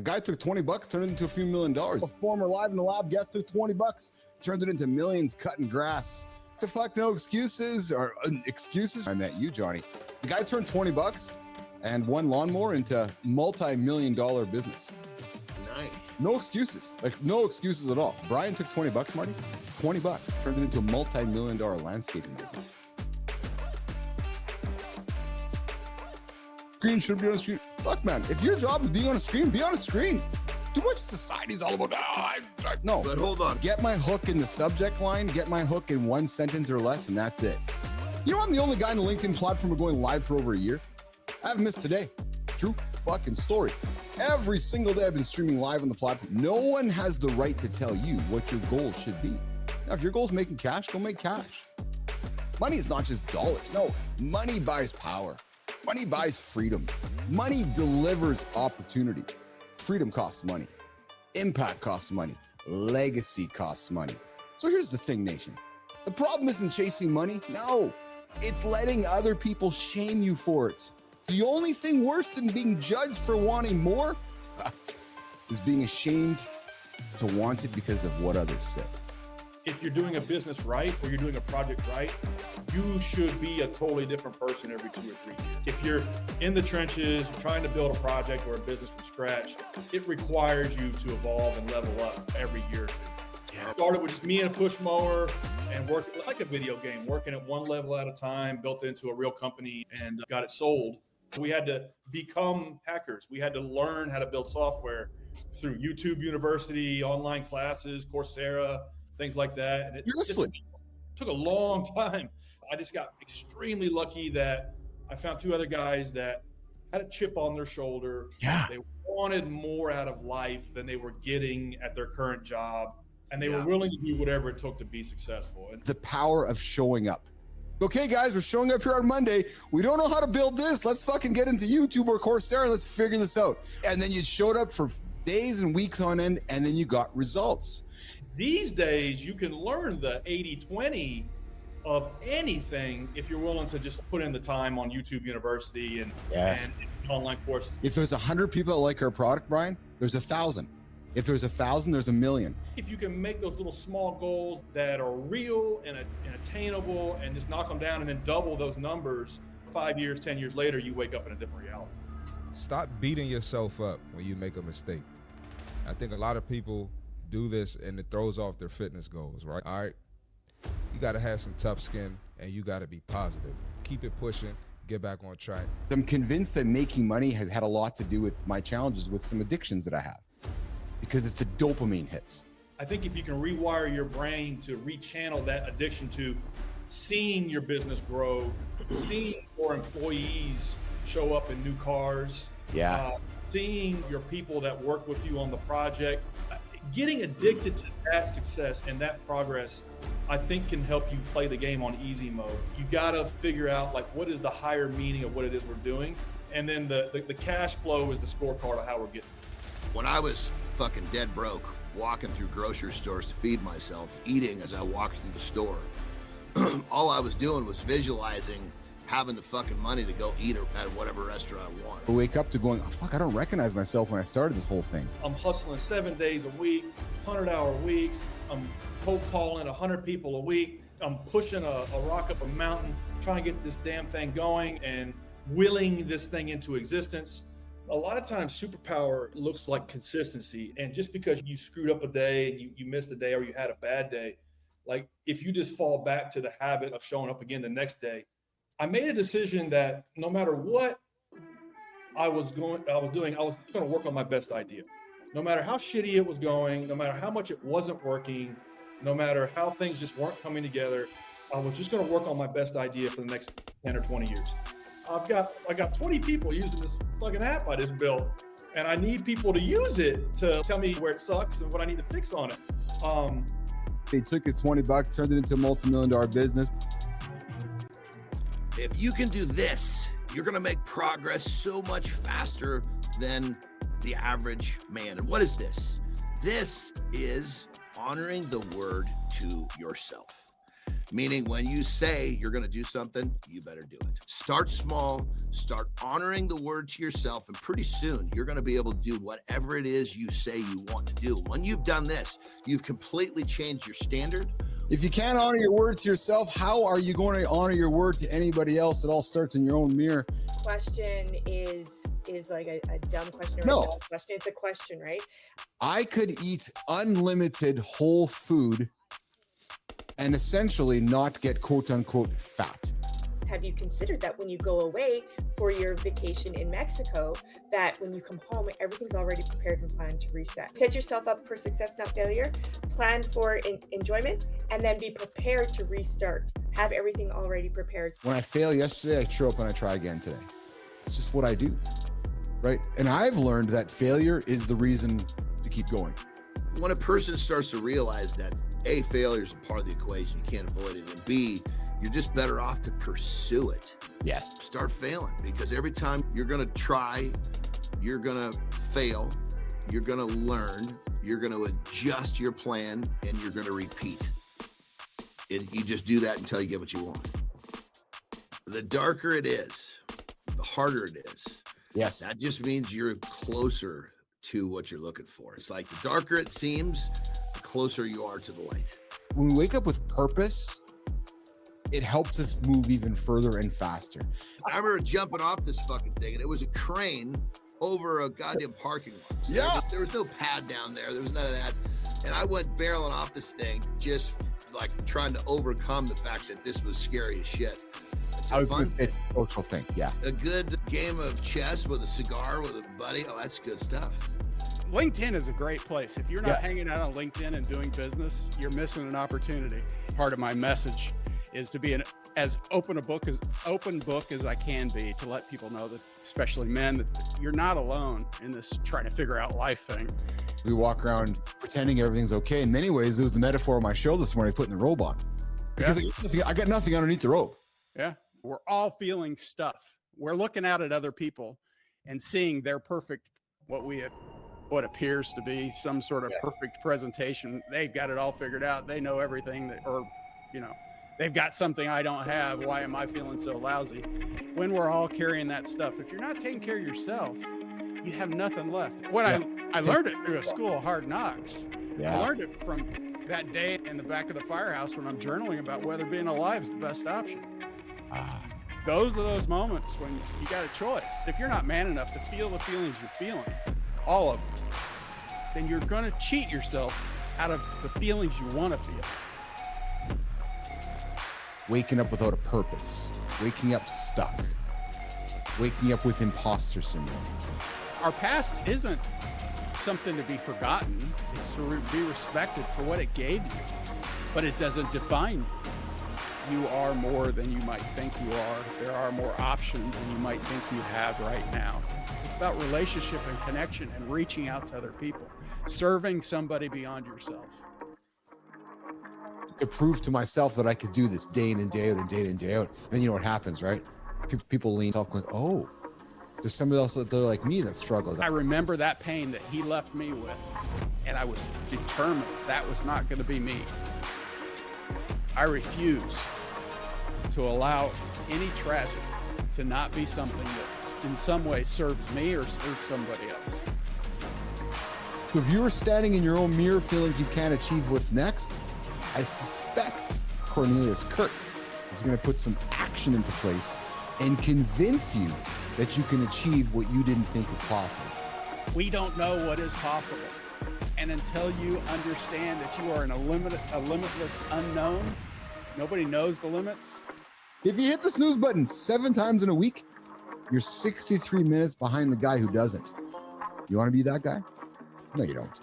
guy took 20 bucks, turned it into a few $1 million. A former Live in the Lab guest took 20 bucks, turned it into millions cutting grass. The fuck, no excuses or excuses. I met you, Johnny. The guy turned 20 bucks and one lawnmower into multi-million-dollar business. Nice. No excuses, like no excuses at all. Brian took 20 bucks, Marty, 20 bucks, turned it into a multi-million-dollar landscaping business. Screen should be on a screen. Fuck, man, if your job is being on a screen, be on a screen. Too much society's all about, no. But hold on. Get my hook in the subject line, get my hook in one sentence or less, and that's it. You know, I'm the only guy on the LinkedIn platform going live for over a year. I haven't missed today. True fucking story. Every single day I've been streaming live on the platform. No one has the right to tell you what your goals should be. Now, if your goal is making cash, go make cash. Money is not just dollars. No, money buys power. Money buys freedom. Money delivers opportunity. Freedom costs money. Impact costs money. Legacy costs money. So here's the thing, nation. The problem isn't chasing money. No, it's letting other people shame you for it. The only thing worse than being judged for wanting more is being ashamed to want it because of what others say. If you're doing a business right or you're doing a project right, you should be a totally different person every 2 or 3 years. If you're in the trenches trying to build a project or a business from scratch, it requires you to evolve and level up every year or two. Yeah. Started with just me and a push mower and worked like a video game, working at one level at a time, built it into a real company and got it sold. We had to become hackers. We had to learn how to build software through YouTube University, online classes, Coursera, things like that. And it took a long time. I just got extremely lucky that I found 2 other guys that had a chip on their shoulder. Yeah. They wanted more out of life than they were getting at their current job. And they were willing to do whatever it took to be successful. And the power of showing up. Okay, guys, we're showing up here on Monday. We don't know how to build this. Let's fucking get into YouTube or Coursera and let's figure this out. And then you showed up for days and weeks on end, and then you got results. These days, you can learn the 80-20 of anything if you're willing to just put in the time on YouTube University and online courses. If there's 100 people that like our product, Brian, there's 1,000. If there's 1,000, there's 1,000,000. If you can make those little small goals that are real and attainable and just knock them down and then double those numbers, 5 years, 10 years later, you wake up in a different reality. Stop beating yourself up when you make a mistake. I think a lot of people do this and it throws off their fitness goals, right? All right, you gotta have some tough skin and you gotta be positive. Keep it pushing, get back on track. I'm convinced that making money has had a lot to do with my challenges with some addictions that I have, because it's the dopamine hits. I think if you can rewire your brain to rechannel that addiction to seeing your business grow, seeing more employees show up in new cars, seeing your people that work with you on the project, getting addicted to that success and that progress, I think can help you play the game on easy mode. You gotta figure out like what is the higher meaning of what it is we're doing, and then the cash flow is the scorecard of how we're getting. When I was fucking dead broke, walking through grocery stores to feed myself, eating as I walked through the store, all I was doing was visualizing having the fucking money to go eat at whatever restaurant I want. I wake up to going, oh, fuck, I don't recognize myself when I started this whole thing. I'm hustling 7 days a week, 100-hour weeks. I'm cold calling 100 people a week. I'm pushing a rock up a mountain, trying to get this damn thing going and willing this thing into existence. A lot of times superpower looks like consistency. And just because you screwed up a day, you missed a day, or you had a bad day, like if you just fall back to the habit of showing up again the next day. I made a decision that no matter what I was doing, I was going to work on my best idea. No matter how shitty it was going, no matter how much it wasn't working, no matter how things just weren't coming together, I was just going to work on my best idea for the next 10 or 20 years. I got 20 people using this fucking app I just built, and I need people to use it to tell me where it sucks and what I need to fix on it. They took his 20 bucks, turned it into a multi-million-dollar business. If you can do this, you're going to make progress so much faster than the average man. And what is this? This is honoring the word to yourself. Meaning when you say you're going to do something, you better do it. Start small, start honoring the word to yourself, and pretty soon you're going to be able to do whatever it is you say you want to do. When you've done this, you've completely changed your standard. If you can't honor your word to yourself, how are you going to honor your word to anybody else? It all starts in your own mirror. Question is like a dumb question or No. a dumb question. It's a question, right? I could eat unlimited whole food and essentially not get quote unquote fat. Have you considered that when you go away for your vacation in Mexico, that when you come home, everything's already prepared and planned to reset? Set yourself up for success, not failure. Plan for enjoyment, and then be prepared to restart. Have everything already prepared. When I fail yesterday, I show up and I try again today. It's just what I do, right? And I've learned that failure is the reason to keep going. When a person starts to realize that A, failure is a part of the equation, you can't avoid it, and B, you're just better off to pursue it. Yes. Start failing, because every time you're going to try, you're going to fail, you're going to learn, you're going to adjust your plan, and you're going to repeat. You just do that until you get what you want. The darker it is, the harder it is. Yes. That just means you're closer to what you're looking for. It's like the darker it seems, the closer you are to the light. When we wake up with purpose, it helps us move even further and faster. I remember jumping off this fucking thing, and it was a crane over a goddamn parking lot. So there was no pad down there. There was none of that. And I went barreling off this thing, just like trying to overcome the fact that this was scary as shit. I was going to say it's a social thing. Yeah. A good game of chess with a cigar with a buddy. Oh, that's good stuff. LinkedIn is a great place. If you're not hanging out on LinkedIn and doing business, you're missing an opportunity. Part of my message is to be as open book as I can be, to let people know that, especially men, that you're not alone in this trying to figure out life thing. We walk around pretending everything's okay. In many ways, it was the metaphor of my show this morning, putting the robe on. Because I got nothing underneath the robe. Yeah. We're all feeling stuff. We're looking out at other people and seeing their perfect, what appears to be some sort of perfect presentation. They've got it all figured out. They know everything they've got something I don't have. Why am I feeling so lousy? When we're all carrying that stuff, if you're not taking care of yourself, you have nothing left. I learned it through a school of hard knocks. I learned it from that day in the back of the firehouse when I'm journaling about whether being alive is the best option. Those are those moments when you got a choice. If you're not man enough to feel the feelings you're feeling, all of them, then you're going to cheat yourself out of the feelings you want to feel. Waking up without a purpose, waking up stuck, waking up with imposter syndrome. Our past isn't something to be forgotten. It's to be respected for what it gave you, but it doesn't define you. You are more than you might think you are. There are more options than you might think you have right now. It's about relationship and connection and reaching out to other people, serving somebody beyond yourself. To prove to myself that I could do this day in and day out and day in and day out. Then you know what happens, right? People lean off going, oh, there's somebody else that they're like me that struggles. I remember that pain that he left me with, and I was determined that was not going to be me. I refuse to allow any tragedy to not be something that in some way serves me or serves somebody else. So if you were standing in your own mirror feeling you can't achieve what's next, I suspect Cornelius Kirk is going to put some action into place and convince you that you can achieve what you didn't think was possible. We don't know what is possible. And until you understand that you are in a limitless unknown, nobody knows the limits. If you hit the snooze button 7 times in a week, you're 63 minutes behind the guy who doesn't. You want to be that guy? No, you don't.